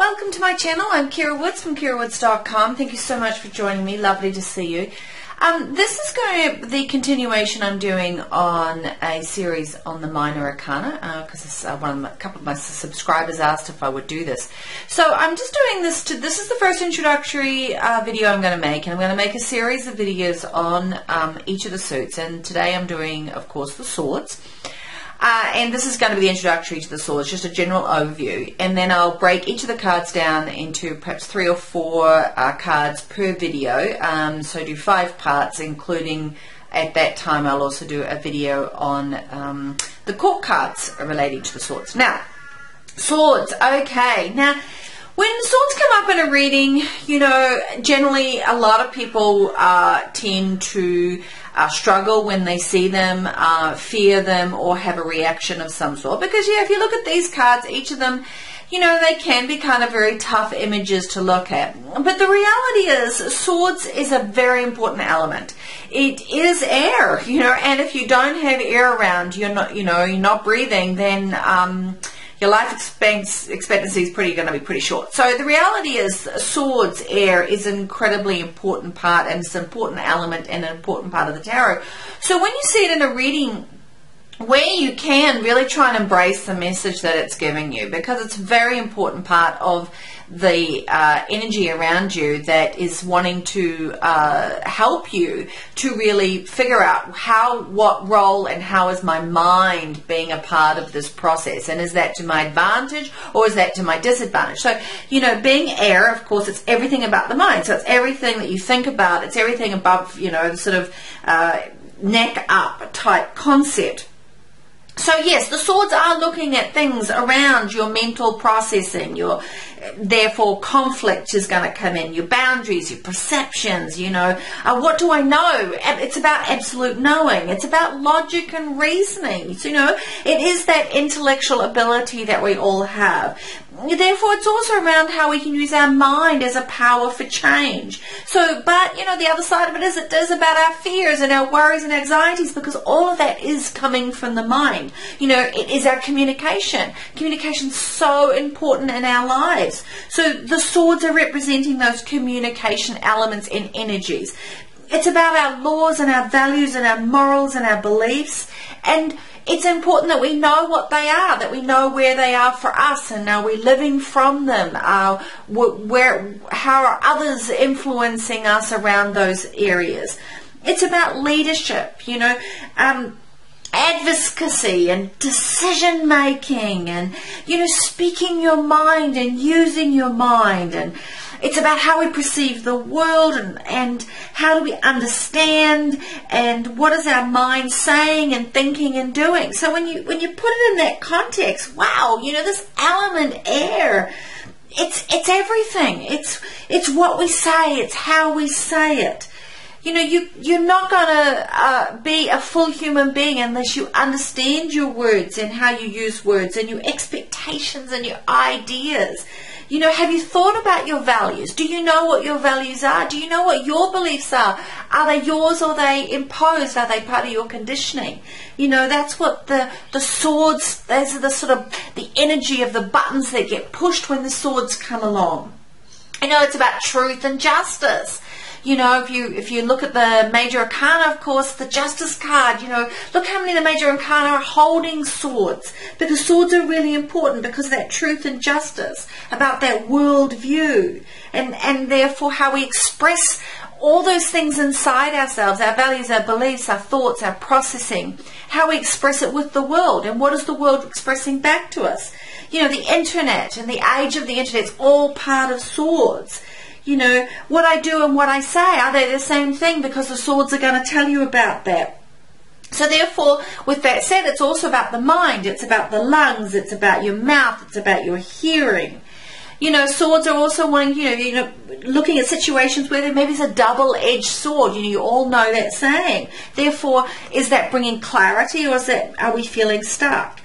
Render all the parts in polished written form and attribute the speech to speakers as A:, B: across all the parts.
A: welcome to my channel. I'm Kira Woods from KiraWoods.com. Thank you so much for joining me. Lovely to see you. This is going to be the continuation I'm doing on a series on the minor arcana because a couple of my subscribers asked if I would do this. So I'm just doing this this is the first introductory video I'm going to make, and I'm going to make a series of videos on each of the suits, and today I'm doing, of course, the swords. And this is going to be the introductory to the swords, just a general overview, and then I'll break each of the cards down into perhaps 3 or 4 cards per video, so do 5 parts, including at that time I'll also do a video on the court cards relating to the swords. Now, swords, okay, now when swords come up in a reading, you know, generally a lot of people tend to struggle when they see them, fear them, or have a reaction of some sort. Because, yeah, if you look at these cards, each of them, you know, they can be kind of very tough images to look at. But the reality is, swords is a very important element. It is air, you know, and if you don't have air around, you're not breathing, then your life expectancy is going to be pretty short. So the reality is, swords, air, is an incredibly important part, and it's an important element and an important part of the tarot. So when you see it in a reading, where you can, really try and embrace the message that it's giving you, because it's a very important part of the energy around you that is wanting to help you to really figure out what role and how is my mind being a part of this process, and is that to my advantage or is that to my disadvantage? So, you know, being air, of course, it's everything about the mind. So it's everything that you think about. It's everything above, you know, the sort of neck up type concept. So yes, the swords are looking at things around your mental processing, therefore conflict is going to come in, your boundaries, your perceptions, you know, what do I know? It's about absolute knowing. It's about logic and reasoning. So, you know, it is that intellectual ability that we all have. Therefore, it's also around how we can use our mind as a power for change. So, but, you know, the other side of it is about our fears and our worries and anxieties, because all of that is coming from the mind. You know, it is our communication. Communication's so important in our lives. So the swords are representing those communication elements and energies. It's about our laws and our values and our morals and our beliefs, and it's important that we know what they are, that we know where they are for us, and are we living from them? How are others influencing us around those areas? It's about leadership, you know, advocacy and decision making, and, you know, speaking your mind and using your mind, and it's about how we perceive the world, and how do we understand, and what is our mind saying and thinking and doing. So when you put it in that context, wow, you know, this element air, it's everything. It's what we say, it's how we say it. You know, you're not going to be a full human being unless you understand your words and how you use words, and your expectations and your ideas. You know, have you thought about your values? Do you know what your values are? Do you know what your beliefs are? Are they yours, or are they imposed? Are they part of your conditioning? You know, that's what the swords, those are the sort of the energy of the buttons that get pushed when the swords come along. You know, it's about truth and justice. You know, if you look at the major arcana, of course, the justice card, you know, look how many of the major arcana are holding swords, because swords are really important because of that truth and justice, about that world view, and therefore how we express all those things inside ourselves, our values, our beliefs, our thoughts, our processing, how we express it with the world, and what is the world expressing back to us. You know, the internet and the age of the internet is all part of swords. You know, what I do and what I say, are they the same thing? Because the swords are going to tell you about that. So therefore, with that said, it's also about the mind, it's about the lungs, it's about your mouth, it's about your hearing. You know, swords are also wanting, you know, looking at situations where there maybe is a double-edged sword. You know, you all know that saying. Therefore, is that bringing clarity, or are we feeling stuck?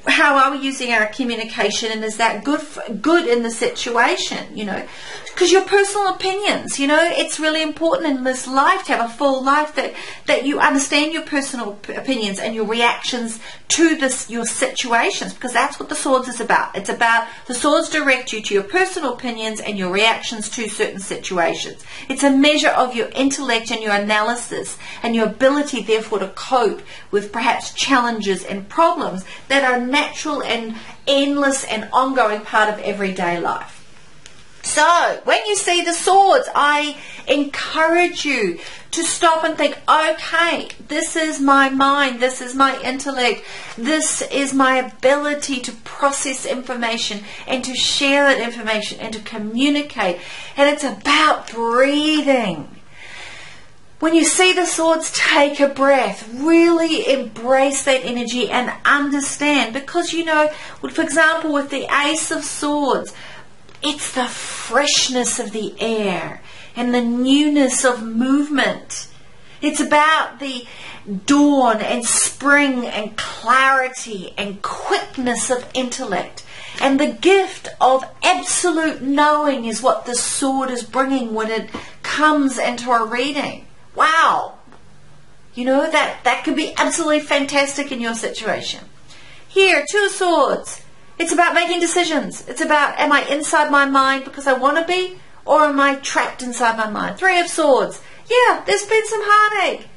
A: how are we using our communication, and is that good in the situation, you know? Because your personal opinions, you know, it's really important in this life to have a full life that you understand your personal opinions and your reactions to your situations, because that's what the swords is about. It's about the swords direct you to your personal opinions and your reactions to certain situations. It's a measure of your intellect and your analysis and your ability, therefore, to cope with perhaps challenges and problems that are natural and endless and ongoing part of everyday life. So, when you see the swords, I encourage you to stop and think, okay, this is my mind, this is my intellect, this is my ability to process information and to share that information and to communicate. And it's about breathing. When you see the swords, take a breath. Really embrace that energy and understand. Because, you know, for example, with the Ace of Swords, it's the freshness of the air and the newness of movement. It's about the dawn and spring and clarity and quickness of intellect. And the gift of absolute knowing is what the sword is bringing when it comes into a reading. Wow. You know, that could be absolutely fantastic in your situation. Here, Two of Swords. It's about making decisions. It's about, am I inside my mind because I want to be, or am I trapped inside my mind? Three of Swords. Yeah, there's been some heartache.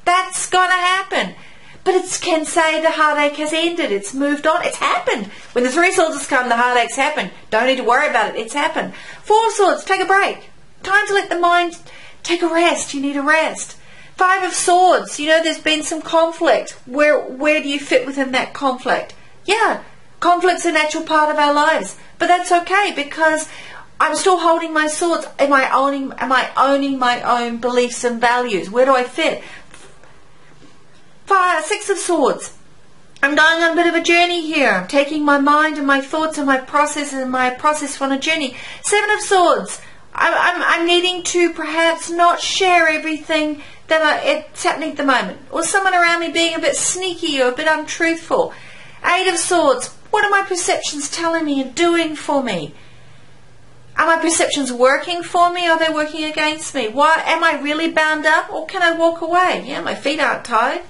A: That's going to happen. But it can say the heartache has ended. It's moved on. It's happened. When the Three of Swords has come, the heartache's happened. Don't need to worry about it. It's happened. Four of Swords. Take a break. Time to let the mind take a rest. You need a rest. Five of Swords. You know, there's been some conflict. Where do you fit within that conflict? Yeah. Conflict's a natural part of our lives, but that's okay because I'm still holding my swords. Am I owning my own beliefs and values? Where do I fit? Six of Swords. I'm going on a bit of a journey here. I'm taking my mind and my thoughts and my process on a journey. Seven of Swords. I'm needing to perhaps not share everything it's happening at the moment, or someone around me being a bit sneaky or a bit untruthful. Eight of Swords. What are my perceptions telling me and doing for me? Are my perceptions working for me? Are they working against me? Why am I really bound up, or can I walk away? Yeah, my feet aren't tied.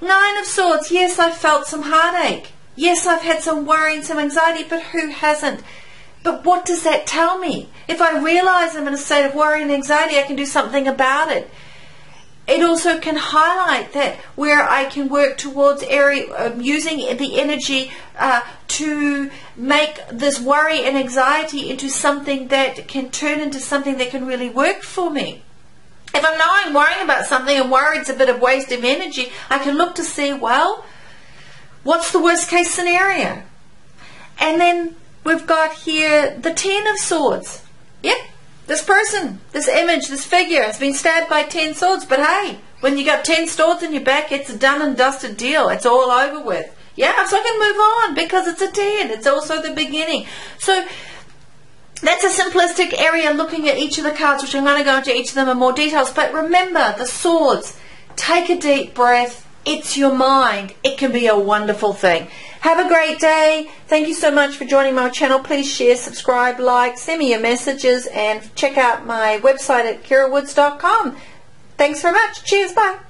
A: Nine of Swords. Yes, I've felt some heartache. Yes, I've had some worry and some anxiety, but who hasn't? But what does that tell me? If I realize I'm in a state of worry and anxiety, I can do something about it. It also can highlight that where I can work towards using the energy to make this worry and anxiety into something that can turn into something that can really work for me. If I'm worrying about something and worried it's a bit of waste of energy, I can look to see, well, what's the worst case scenario? And then we've got here the Ten of Swords. Yep. This person, this image, this figure has been stabbed by 10 swords, but hey, when you got 10 swords in your back, it's a done and dusted deal. It's all over with. Yeah, so I can move on because it's a 10. It's also the beginning. So that's a simplistic area looking at each of the cards, which I'm going to go into each of them in more details. But remember, the swords, take a deep breath. It's your mind. It can be a wonderful thing. Have a great day. Thank you so much for joining my channel. Please share, subscribe, like, send me your messages, and check out my website at kirawoods.com. Thanks very much. Cheers. Bye.